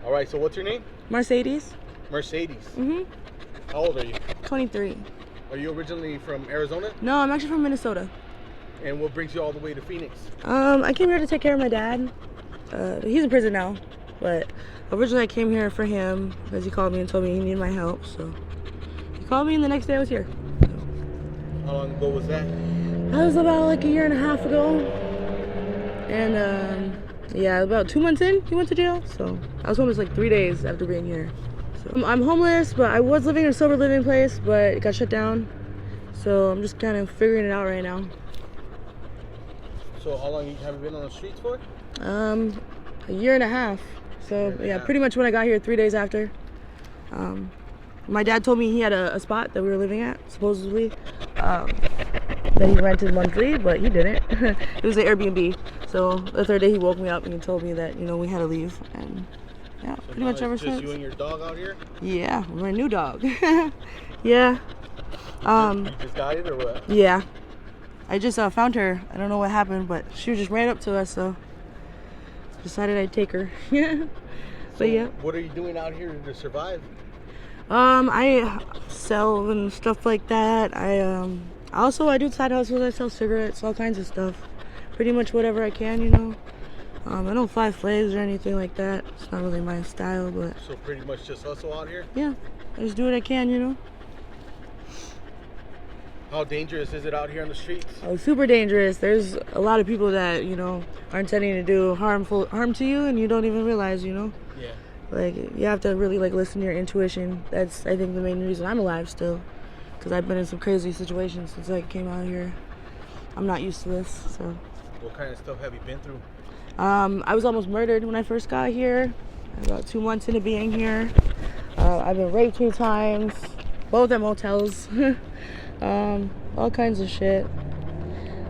All right, so what's your name? Mercedes. Mercedes. Mm-hmm. How old are you? 23. Are you originally from Arizona? No, I'm actually from Minnesota. And what brings you all the way to Phoenix? I came here to take care of my dad. He's in prison now, but originally I came here for him because he called me and told me he needed my help. So he called me, and the next day I was here. How long ago was that? That was about like a year and a half ago. And yeah, about 2 months in, he went to jail. So I was homeless like 3 days after being here. So I'm homeless, but I was living in a sober living place, but it got shut down. So I'm just kind of figuring it out right now. So how long have you been on the streets for? A year and a half. So yeah, pretty much when I got here 3 days after. My dad told me he had a spot that we were living at, supposedly, that he rented monthly, but he didn't. It was an Airbnb. So the third day he woke me up and he told me that, you know, we had to leave. And yeah, So pretty much ever since. Just you and your dog out here? Yeah, we're a new dog. Yeah. You just got it or what? Yeah. I just found her. I don't know what happened, but she just ran up to us, so decided I'd take her. Yeah. But yeah. What are you doing out here to survive? I sell and stuff like that. I do side hustles. I sell cigarettes, all kinds of stuff. Pretty much whatever I can, you know. I don't fly flags or anything like that. It's not really my style, but So pretty much just hustle out here? yeah, I just do what I can, you know. How dangerous is it out here on the streets? Oh, super dangerous. There's a lot of people that, you know, are intending to do harm to you, and you don't even realize, you know. Yeah. Like, you have to really, like, listen to your intuition. That's, I think, the main reason I'm alive still. Because I've been in some crazy situations since I came out here. I'm not used to this, so. What kind of stuff have you been through? I was almost murdered when I first got here. About 2 months into being here. I've been raped 2 times. Both at motels. All kinds of shit.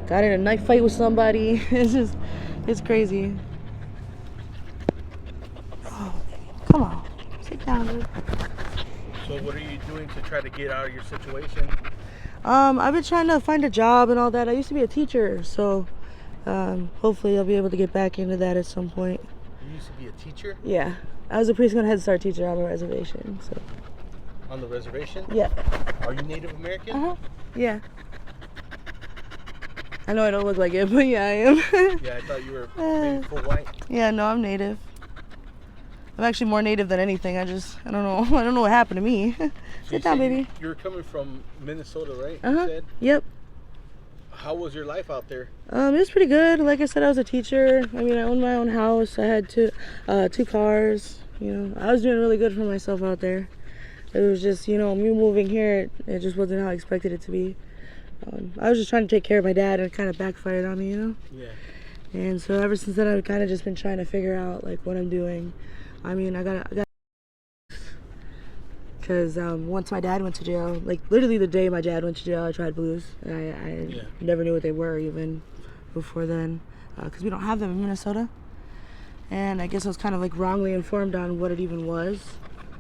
Got in a knife fight with somebody. It's crazy. Oh, come on, sit down, dude. So what are you doing to try to get out of your situation? I've been trying to find a job and all that. I used to be a teacher, so hopefully I'll be able to get back into that at some point. You used to be a teacher? Yeah, I was a preschool and Head Start teacher on the reservation. So. On the reservation? Yeah. Are you Native American? Uh-huh. Yeah. I know I don't look like it, but yeah, I am. Yeah, I thought you were maybe full white. Yeah, no, I'm Native. I'm actually more Native than anything. I don't know. I don't know what happened to me. Sit down, baby. You were coming from Minnesota, right? Uh-huh. You said? Yep. How was your life out there? It was pretty good. Like I said, I was a teacher. I mean, I owned my own house. I had two cars. You know, I was doing really good for myself out there. It was just, you know, me moving here, it just wasn't how I expected it to be. I was just trying to take care of my dad, and it kind of backfired on me, you know? Yeah. And so ever since then, I've kind of just been trying to figure out, like, what I'm doing. I mean, I got because once my dad went to jail, like, literally the day my dad went to jail, I tried blues. And I never knew what they were even before then, because we don't have them in Minnesota. And I guess I was kind of, like, wrongly informed on what it even was.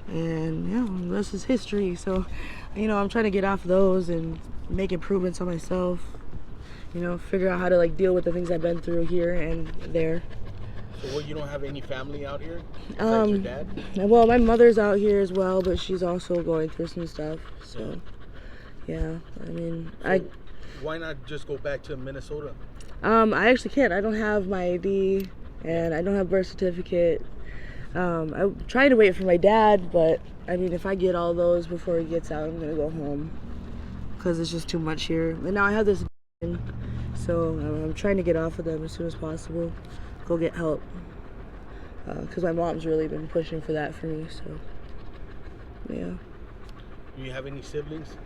And yeah, the rest is history. So, you know, I'm trying to get off those and make improvements on myself. You know, figure out how to, like, deal with the things I've been through here and there. So you don't have any family out here besides your dad? Well, my mother's out here as well, but she's also going through some stuff. So yeah, I mean, why not just go back to Minnesota? I actually can't. I don't have my ID and I don't have birth certificate. I'm trying to wait for my dad, but I mean, if I get all those before he gets out, I'm gonna go home because it's just too much here. And now I have this, so I'm trying to get off of them as soon as possible. Go get help because my mom's really been pushing for that for me. So yeah. Do you have any siblings?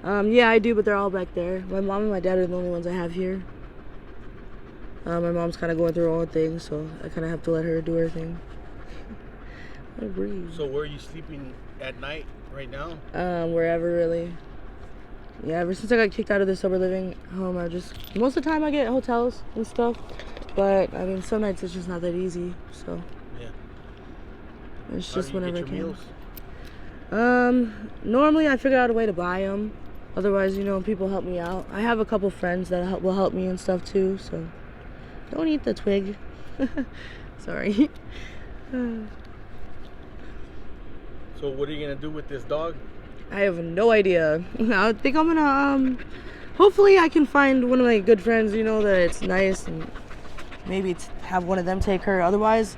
Yeah, I do, but they're all back there. My mom and my dad are the only ones I have here. My mom's kind of going through her own thing, so I kind of have to let her do her thing. I breathe. So where are you sleeping at night right now? Wherever, really. Yeah, ever since I got kicked out of the sober living home, most of the time I get hotels and stuff, but I mean, some nights it's just not that easy, so. Yeah. It's just whenever I can. Meals? Normally I figure out a way to buy them. Otherwise, you know, people help me out. I have a couple friends that will help me and stuff too, so. Don't eat the twig. Sorry. So what are you gonna do with this dog? I have no idea. I think I'm gonna hopefully I can find one of my good friends, you know, that it's nice, and maybe have one of them take her. Otherwise,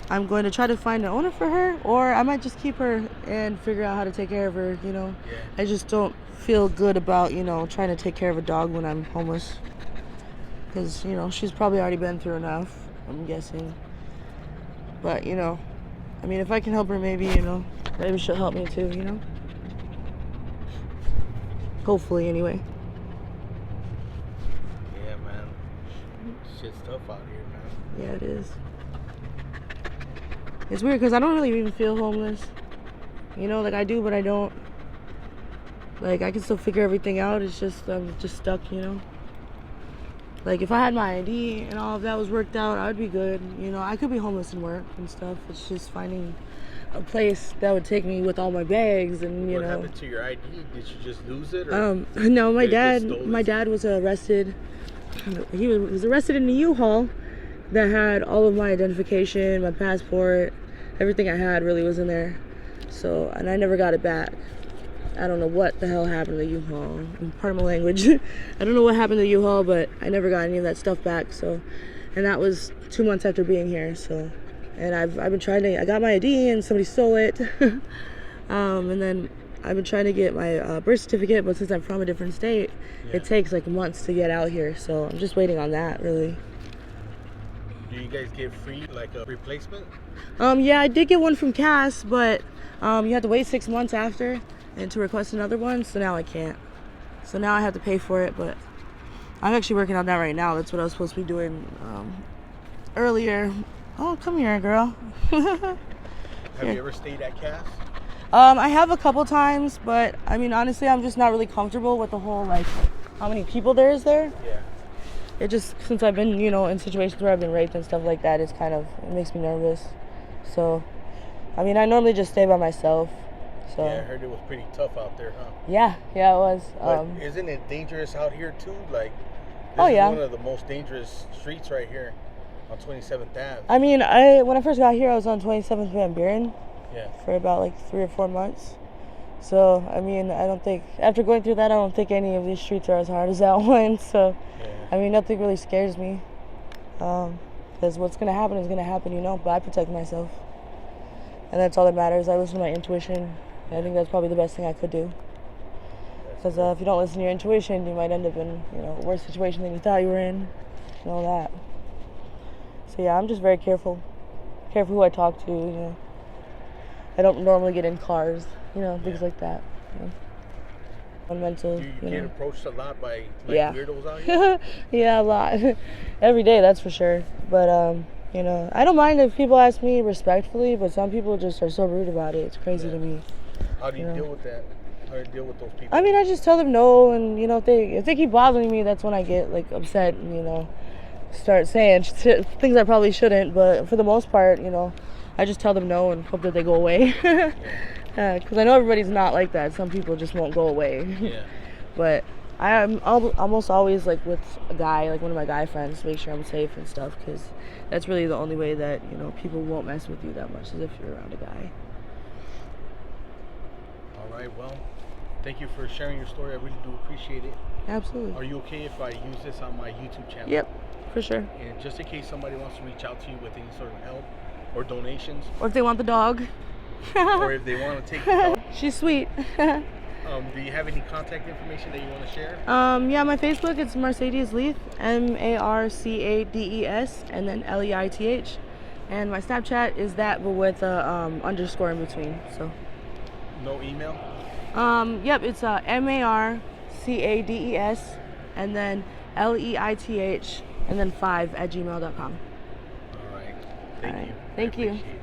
I'm going to try to find an owner for her, or I might just keep her and figure out how to take care of her, you know. Yeah. I just don't feel good about, you know, trying to take care of a dog when I'm homeless. Because, you know, she's probably already been through enough, I'm guessing. But, you know, I mean, if I can help her, maybe, you know, maybe she'll help me too, you know. Hopefully, anyway. Yeah, man. Shit's tough out here, man. Yeah, it is. It's weird because I don't really even feel homeless. You know, like I do, but I don't. Like, I can still figure everything out. It's just, I'm just stuck, you know. Like, if I had my ID and all of that was worked out, I would be good. You know, I could be homeless and work and stuff. It's just finding a place that would take me with all my bags and, you What know. happened to your ID? Did you just lose it? Or No, my did it get stolen? dad was arrested. He was arrested in a U-Haul that had all of my identification, my passport, everything I had really was in there. So, and I never got it back. I don't know what the hell happened to the U-Haul. Pardon my language. I don't know what happened to the U-Haul, but I never got any of that stuff back. So, and that was 2 months after being here. So, and I've been trying to. I got my ID and somebody stole it. And then I've been trying to get my birth certificate, but since I'm from a different state, it takes like months to get out here. So I'm just waiting on that, really. Do you guys get free, like a replacement? Yeah, I did get one from Cass, but you have to wait 6 months after and to request another one, so now I can't. So now I have to pay for it, but I'm actually working on that right now. That's what I was supposed to be doing earlier. Oh, come here, girl. Have you ever stayed at Cass? I have a couple times, but I mean, honestly, I'm just not really comfortable with the whole, like, how many people there is there. Yeah. It just, since I've been, you know, in situations where I've been raped and stuff like that, it's kind of, it makes me nervous. So, I mean, I normally just stay by myself. So. Yeah, I heard it was pretty tough out there, huh? Yeah, it was. But isn't it dangerous out here too? Like, this is one of the most dangerous streets right here on 27th Ave. I mean, when I first got here, I was on 27th Van Buren. Yeah. For about like 3 or 4 months. So, I mean, I don't think, after going through that, I don't think any of these streets are as hard as that one. So, Yeah. I mean, nothing really scares me. Because what's going to happen is going to happen, you know, but I protect myself. And that's all that matters. I listen to my intuition. I think that's probably the best thing I could do. Because if you don't listen to your intuition, you might end up in, you know, a worse situation than you thought you were in. And all that. So, yeah, I'm just very careful. Careful who I talk to, you know. I don't normally get in cars, you know, things like that. You know. On mental, Do you you get know. approached a lot by Yeah. weirdos out here? Yeah, a lot. Every day, that's for sure. But, you know, I don't mind if people ask me respectfully, but some people just are so rude about it. It's crazy to me. How do you You know. deal with that? How do you deal with those people? I mean, I just tell them no, and, you know, if they keep bothering me, that's when I get, like, upset and, you know, start saying things I probably shouldn't. But for the most part, you know, I just tell them no and hope that they go away. Because I know everybody's not like that. Some people just won't go away. Yeah. But I'm almost always like with a guy, like one of my guy friends, to make sure I'm safe and stuff. Because that's really the only way that, you know, people won't mess with you that much, is if you're around a guy. All right. Well, thank you for sharing your story. I really do appreciate it. Absolutely. Are you okay if I use this on my YouTube channel? Yep, for sure. And just in case somebody wants to reach out to you with any sort of help or donations, Or if they want the dog. or if they want to take the dog, She's sweet. do you have any contact information that you want to share? Yeah, my Facebook, it's Mercedes Leith, Marcades, and then Leith. And my Snapchat is that, but with a underscore in between. So. No email? Yep, it's Marcades, and then Leith, and then 5 @gmail.com. All right. All right. Thank you. Thank I you. appreciate it.